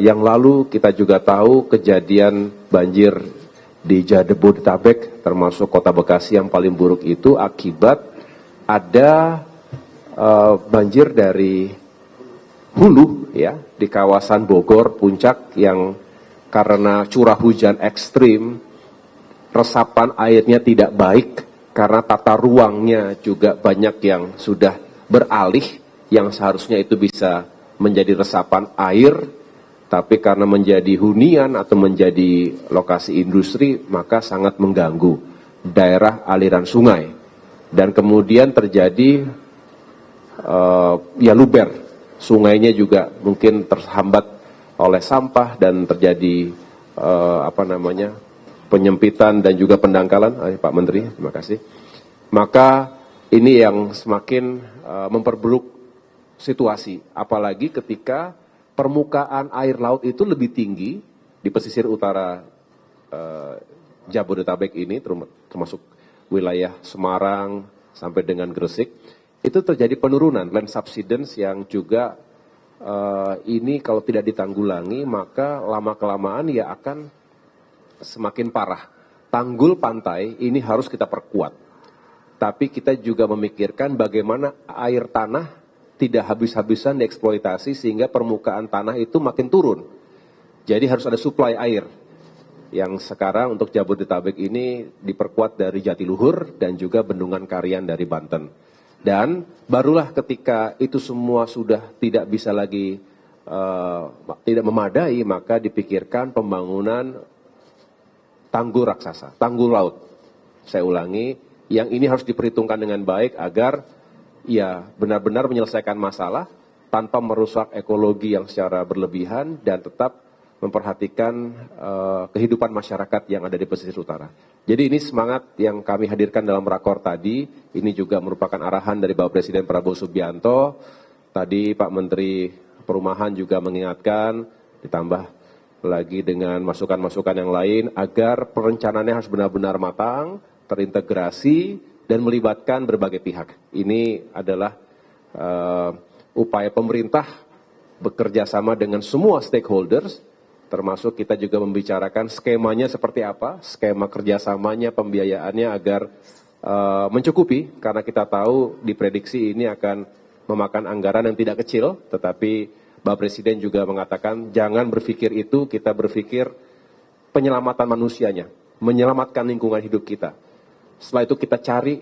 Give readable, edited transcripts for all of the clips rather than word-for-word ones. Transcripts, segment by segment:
Yang lalu kita juga tahu kejadian banjir di Jabodetabek termasuk kota Bekasi yang paling buruk itu akibat ada banjir dari hulu ya di kawasan Bogor Puncak yang karena curah hujan ekstrim, resapan airnya tidak baik karena tata ruangnya juga banyak yang sudah beralih yang seharusnya itu bisa menjadi resapan air, tapi karena menjadi hunian atau menjadi lokasi industri maka sangat mengganggu daerah aliran sungai dan kemudian terjadi ya luber, sungainya juga mungkin terhambat oleh sampah dan terjadi penyempitan dan juga pendangkalan. Pak Menteri, terima kasih. Maka ini yang semakin memperburuk situasi, apalagi ketika permukaan air laut itu lebih tinggi di pesisir utara Jabodetabek ini, termasuk wilayah Semarang sampai dengan Gresik, itu terjadi penurunan land subsidence yang juga ini kalau tidak ditanggulangi maka lama-kelamaan ya akan semakin parah. Tanggul pantai ini harus kita perkuat. Tapi kita juga memikirkan bagaimana air tanah tidak habis-habisan dieksploitasi sehingga permukaan tanah itu makin turun. Jadi harus ada suplai air. Yang sekarang untuk Jabodetabek ini diperkuat dari Jatiluhur dan juga Bendungan Karian dari Banten. Dan barulah ketika itu semua sudah tidak bisa lagi tidak memadai, maka dipikirkan pembangunan tanggul raksasa, tanggul laut. Saya ulangi, yang ini harus diperhitungkan dengan baik agar ya benar-benar menyelesaikan masalah tanpa merusak ekologi yang secara berlebihan dan tetap memperhatikan kehidupan masyarakat yang ada di pesisir utara. Jadi ini semangat yang kami hadirkan dalam rakor tadi, ini juga merupakan arahan dari Bapak Presiden Prabowo Subianto. Tadi Pak Menteri Perumahan juga mengingatkan, ditambah lagi dengan masukan-masukan yang lain, agar perencanaannya harus benar-benar matang, terintegrasi, dan melibatkan berbagai pihak. Ini adalah upaya pemerintah bekerja sama dengan semua stakeholders, termasuk kita juga membicarakan skemanya seperti apa, skema kerjasamanya, pembiayaannya agar mencukupi, karena kita tahu diprediksi ini akan memakan anggaran yang tidak kecil, tetapi Bapak Presiden juga mengatakan jangan berpikir itu, kita berpikir penyelamatan manusianya, menyelamatkan lingkungan hidup kita. Setelah itu kita cari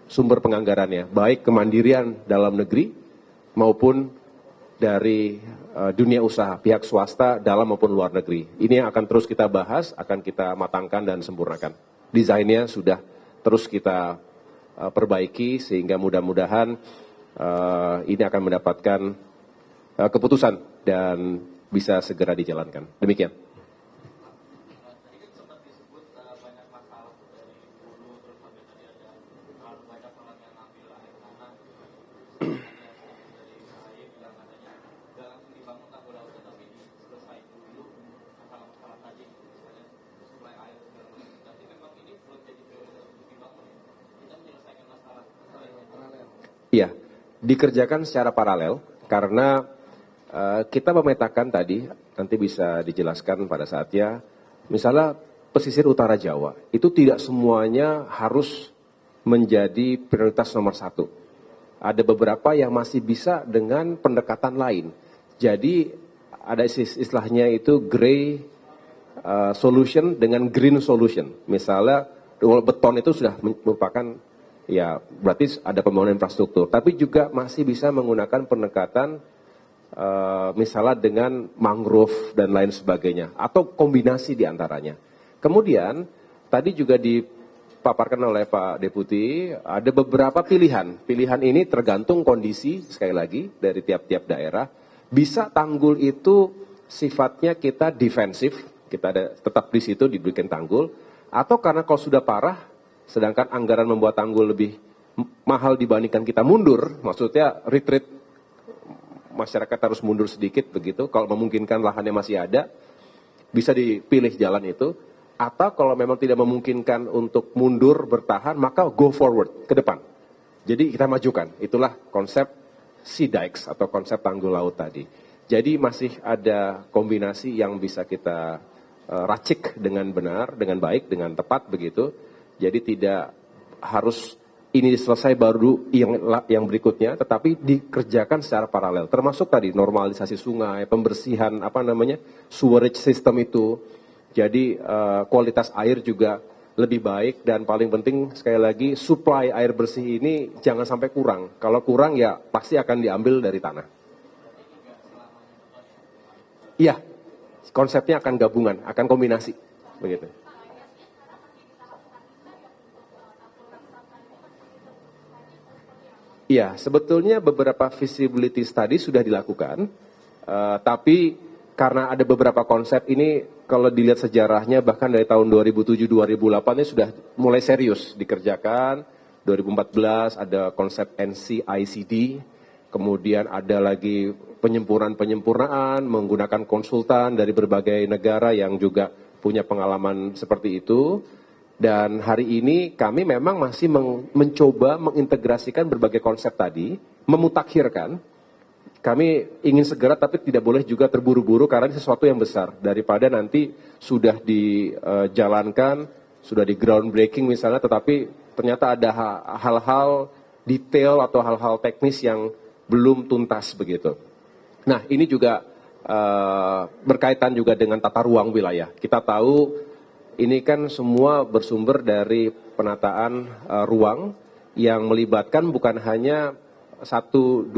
sumber penganggarannya, baik kemandirian dalam negeri maupun dari dunia usaha, pihak swasta dalam maupun luar negeri. Ini yang akan terus kita bahas, akan kita matangkan dan sempurnakan. Desainnya sudah terus kita perbaiki sehingga mudah-mudahan ini akan mendapatkan keputusan dan bisa segera dijalankan. Demikian. Iya, dikerjakan secara paralel karena kita memetakan tadi, nanti bisa dijelaskan pada saatnya, misalnya pesisir utara Jawa, itu tidak semuanya harus menjadi prioritas nomor satu. Ada beberapa yang masih bisa dengan pendekatan lain. Jadi ada istilahnya itu gray solution dengan green solution. Misalnya beton itu sudah merupakan, ya berarti ada pembangunan infrastruktur, tapi juga masih bisa menggunakan pendekatan misalnya dengan mangrove dan lain sebagainya, atau kombinasi di antaranya. Kemudian tadi juga dipaparkan oleh Pak Deputi, ada beberapa pilihan. Pilihan ini tergantung kondisi, sekali lagi, dari tiap-tiap daerah. Bisa tanggul itu sifatnya kita defensif, kita ada tetap di situ diberikan tanggul, atau karena kalau sudah parah, sedangkan anggaran membuat tanggul lebih mahal dibandingkan kita mundur, maksudnya retreat, masyarakat harus mundur sedikit begitu, kalau memungkinkan lahannya masih ada, bisa dipilih jalan itu, atau kalau memang tidak memungkinkan untuk mundur bertahan, maka go forward, ke depan. Jadi kita majukan, itulah konsep sea dikes atau konsep tanggul laut tadi. Jadi masih ada kombinasi yang bisa kita racik dengan benar, dengan baik, dengan tepat begitu. Jadi tidak harus ini selesai baru yang berikutnya, tetapi dikerjakan secara paralel. Termasuk tadi normalisasi sungai, pembersihan sewerage system itu. Jadi kualitas air juga lebih baik, dan paling penting sekali lagi supply air bersih ini jangan sampai kurang. Kalau kurang ya pasti akan diambil dari tanah. Iya, konsepnya akan gabungan, akan kombinasi, begitu. Iya, sebetulnya beberapa feasibility study sudah dilakukan, tapi karena ada beberapa konsep ini, kalau dilihat sejarahnya bahkan dari tahun 2007-2008 ini sudah mulai serius dikerjakan. 2014 ada konsep NCICD, kemudian ada lagi penyempurnaan menggunakan konsultan dari berbagai negara yang juga punya pengalaman seperti itu. Dan hari ini kami memang masih mencoba mengintegrasikan berbagai konsep tadi, memutakhirkan. Kami ingin segera tapi tidak boleh juga terburu-buru karena ini sesuatu yang besar. Daripada nanti sudah dijalankan, sudah di groundbreaking misalnya, tetapi ternyata ada hal-hal detail atau hal-hal teknis yang belum tuntas begitu. Nah, ini juga berkaitan juga dengan tata ruang wilayah. Kita tahu ini kan semua bersumber dari penataan ruang yang melibatkan bukan hanya 1-2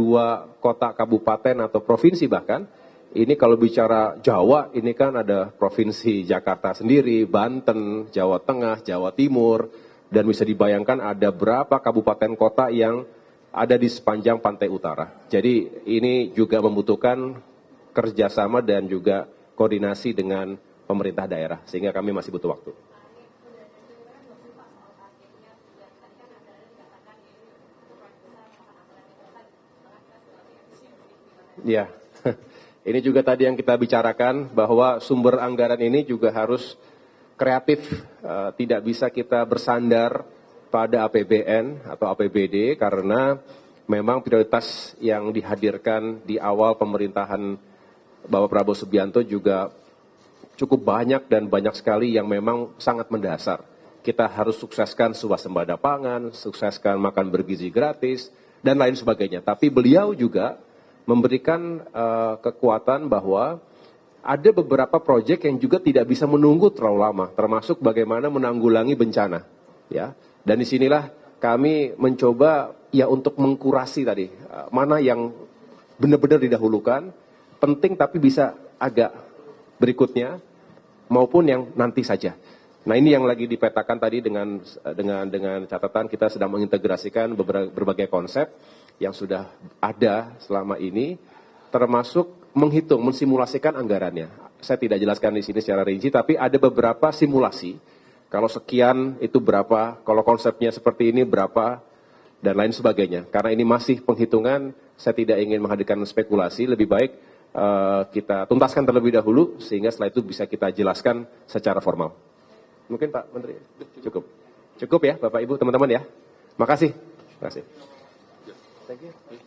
kota kabupaten atau provinsi bahkan. Ini kalau bicara Jawa, ini kan ada provinsi Jakarta sendiri, Banten, Jawa Tengah, Jawa Timur, dan bisa dibayangkan ada berapa kabupaten kota yang ada di sepanjang pantai utara. Jadi ini juga membutuhkan kerjasama dan juga koordinasi dengan pemerintah daerah, sehingga kami masih butuh waktu. Ya, ini juga tadi yang kita bicarakan, bahwa sumber anggaran ini juga harus kreatif, tidak bisa kita bersandar pada APBN atau APBD, karena memang prioritas yang dihadirkan di awal pemerintahan Bapak Prabowo Subianto juga cukup banyak dan banyak sekali yang memang sangat mendasar. Kita harus sukseskan swasembada pangan, sukseskan makan bergizi gratis, dan lain sebagainya. Tapi beliau juga memberikan kekuatan bahwa ada beberapa proyek yang juga tidak bisa menunggu terlalu lama, termasuk bagaimana menanggulangi bencana. Ya. Dan disinilah kami mencoba ya untuk mengkurasi tadi, mana yang benar-benar didahulukan, penting tapi bisa agak berikutnya, maupun yang nanti saja. Nah, ini yang lagi dipetakan tadi dengan catatan kita sedang mengintegrasikan berbagai konsep yang sudah ada selama ini, termasuk menghitung, mensimulasikan anggarannya. Saya tidak jelaskan di sini secara rinci, tapi ada beberapa simulasi. Kalau sekian itu berapa, kalau konsepnya seperti ini berapa, dan lain sebagainya. Karena ini masih penghitungan, saya tidak ingin menghadirkan spekulasi, lebih baik kita tuntaskan terlebih dahulu, sehingga setelah itu bisa kita jelaskan secara formal. Mungkin Pak Menteri, cukup. Cukup ya Bapak Ibu, teman-teman ya. Makasih. Makasih. Thank you.